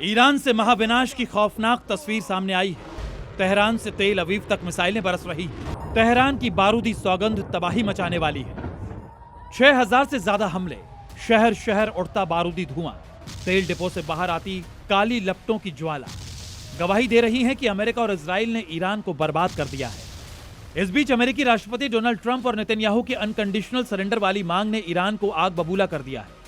Iran से महाविनाश की खौफनाक तस्वीर सामने आई है। तेहरान से तेल अवीव तक मिसाइलें बरस रही हैं। तेहरान की बारूदी सौगंध तबाही मचाने वाली है। 6000 से ज्यादा हमले, शहर शहर उड़ता बारूदी धुआं, तेल डिपो से बाहर आती काली लपटों की ज्वाला गवाही दे रही है कि अमेरिका और इजराइल ने ईरान को बर्बाद कर दिया है। इस बीच अमेरिकी राष्ट्रपति डोनाल्ड ट्रंप और नेतन्याहू की अनकंडीशनल सरेंडर वाली मांग ने ईरान को आग बबूला कर दिया है।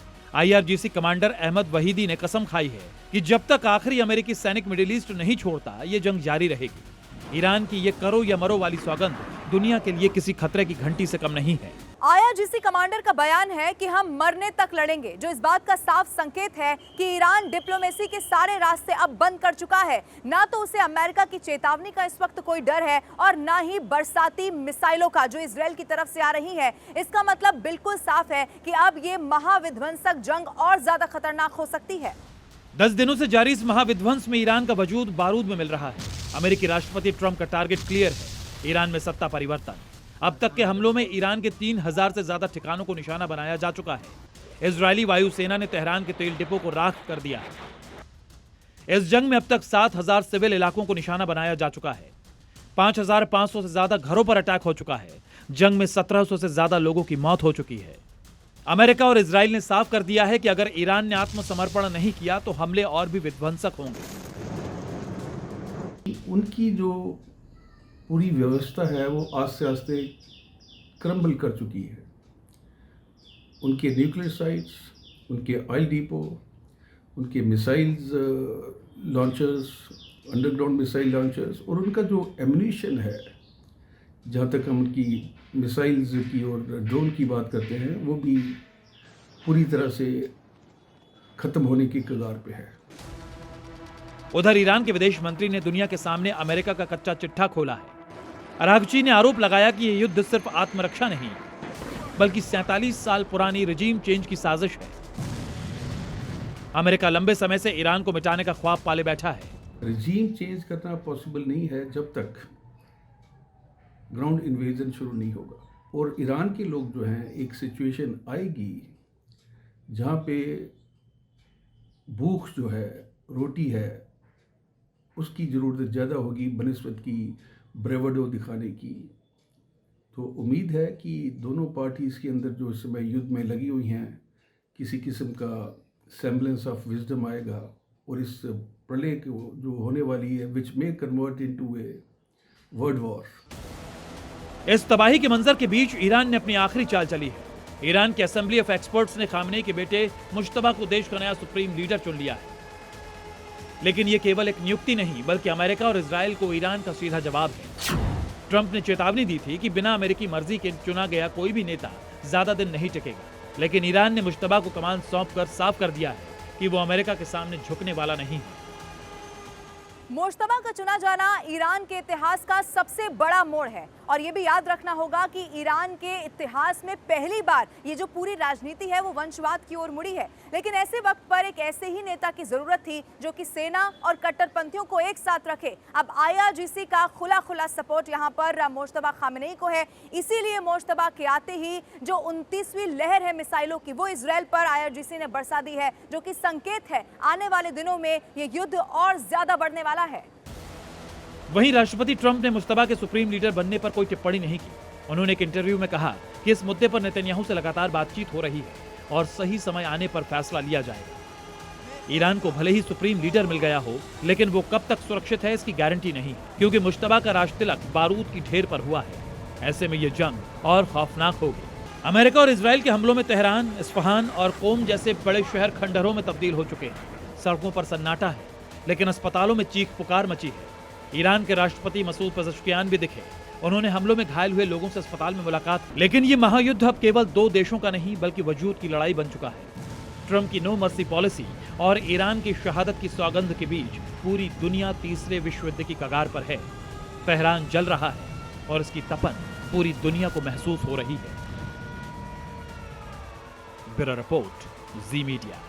IRGC कमांडर अहमद वहीदी ने कसम खाई है कि जब तक आखिरी अमेरिकी सैनिक मिडिल ईस्ट नहीं छोड़ता, ये जंग जारी रहेगी। ईरान की ये करो या मरो वाली सौगंध दुनिया के लिए किसी खतरे की घंटी से कम नहीं है। IRGC कमांडर का बयान है कि हम मरने तक लड़ेंगे, जो इस बात का साफ संकेत है कि ईरान डिप्लोमेसी के सारे रास्ते अब बंद कर चुका है। ना तो उसे अमेरिका की चेतावनी का इस वक्त कोई डर है और ना ही बरसाती मिसाइलों का जो इजराइल की तरफ से आ रही है। इसका मतलब बिल्कुल साफ है कि अब ये महाविध्वंसक जंग और ज्यादा खतरनाक हो सकती है। 10 दिनों से जारी इस महाविध्वंस में ईरान का वजूद बारूद में मिल रहा है। अमेरिकी राष्ट्रपति ट्रंप का टारगेट क्लियर है, ईरान में सत्ता परिवर्तन। अब तक के हमलों में ईरान के 3000 से ज्यादा ठिकानों को निशाना बनाया जा चुका है। इजरायली वायुसेना ने तेहरान के तेल डिपो को राख कर दिया है। इस जंग में अब तक 7000 सिविल इलाकों को निशाना बनाया जा चुका है। 5500 से ज्यादा घरों पर अटैक हो चुका है। जंग में 1700 से ज्यादा लोगों की मौत हो चुकी है। अमेरिका और इजराइल ने साफ कर दिया है कि अगर ईरान ने आत्मसमर्पण नहीं किया तो हमले और भी विध्वंसक होंगे। उनकी जो पूरी व्यवस्था है वो आस्ते आस्ते क्रम्बल कर चुकी है। उनके न्यूक्लियर साइट्स, उनके ऑयल डिपो, उनके missiles launchers, underground missile launchers और उनका जो एमुनिशन है, जहाँ तक हम उनकी मिसाइल्स की और ड्रोन की बात करते हैं, वो भी पूरी तरह से ख़त्म होने की कगार पे है। उधर ईरान के विदेश मंत्री ने दुनिया के सामने अमेरिका का कच्चा चिट्ठा खोला है। अरागची ने आरोप लगाया कि यह युद्ध सिर्फ आत्मरक्षा नहीं बल्कि 47 साल पुरानी रजीम चेंज की साजिश है। अमेरिका लंबे समय से ईरान को मिटाने का ख्वाब पाले बैठा है। रजीम चेंज करना पॉसिबल नहीं है जब तक ग्राउंड इन्वेजन शुरू नहीं होगा। और ईरान के लोग जो हैं, एक सिचुएशन आएगी जहाँ पे भूख जो है, रोटी है, उसकी ज़रूरत ज़्यादा होगी बनिस्बत की ब्रेवडो दिखाने की। तो उम्मीद है कि दोनों पार्टीज़ के अंदर जो इस समय युद्ध में लगी हुई हैं, किसी किस्म का सेम्बलेंस ऑफ विजडम आएगा और इस प्रलय को जो होने वाली है, विच मे convert into a world war. इस तबाही के मंजर के बीच ईरान ने अपनी आखिरी चाल चली है। ईरान के असेंबली ऑफ एक्सपर्ट्स ने खामनेई के बेटे मुश्तबा को देश का नया सुप्रीम लीडर चुन लिया है। लेकिन यह केवल एक नियुक्ति नहीं बल्कि अमेरिका और इजराइल को ईरान का सीधा जवाब है। ट्रंप ने चेतावनी दी थी कि बिना अमेरिकी मर्जी के चुना गया कोई भी नेता ज्यादा दिन नहीं टिकेगा। लेकिन ईरान ने मुश्तबा को कमान सौंपकर साफ कर दिया है कि वो अमेरिका के सामने झुकने वाला नहीं है। मुश्तबा का चुना जाना ईरान के इतिहास का सबसे बड़ा मोड़ है और ये भी याद रखना होगा कि ईरान के इतिहास में पहली बार ये जो पूरी राजनीति है वो वंशवाद की ओर मुड़ी है। लेकिन ऐसे वक्त पर एक ऐसे ही नेता की जरूरत थी जो कि सेना और कट्टरपंथियों को एक साथ रखे। अब IRGC का खुला सपोर्ट यहाँ पर मुश्तबा खामनेई को है। इसीलिए मुश्तबा के आते ही जो 29वीं लहर है मिसाइलों की, वो इजराइल पर IRGC ने बरसा दी है, जो कि संकेत है आने वाले दिनों में ये युद्ध और ज्यादा बढ़ने वाला है। वहीं राष्ट्रपति ट्रंप ने मुश्तबा के सुप्रीम लीडर बनने पर कोई टिप्पणी नहीं की। उन्होंने एक इंटरव्यू में कहा कि इस मुद्दे पर नेतन्याहू से लगातार बातचीत हो रही है और सही समय आने पर फैसला लिया जाएगा। ईरान को भले ही सुप्रीम लीडर मिल गया हो, लेकिन वो कब तक सुरक्षित है इसकी गारंटी नहीं, क्योंकि मुश्तबा का राजतिलक बारूद की ढेर पर हुआ है। ऐसे में ये जंग और खौफनाक होगी। अमेरिका और इजराइल के हमलों में तेहरान, इस्फहान और कोम जैसे बड़े शहर खंडहरों में तब्दील हो चुके हैं। सड़कों पर सन्नाटा है, लेकिन अस्पतालों में चीख पुकार मची है। ईरान के राष्ट्रपति मसूद पेज़ेश्कियान भी दिखे। उन्होंने हमलों में घायल हुए लोगों से अस्पताल में मुलाकात। लेकिन ये महायुद्ध अब केवल 2 देशों का नहीं बल्कि वजूद की लड़ाई बन चुका है। ट्रंप की नो मर्सी पॉलिसी और ईरान की शहादत की सौगंध के बीच पूरी दुनिया तीसरे विश्व युद्ध की कगार पर है। तेहरान जल रहा है और इसकी तपन पूरी दुनिया को महसूस हो रही है। ब्यूरो रिपोर्ट, जी मीडिया।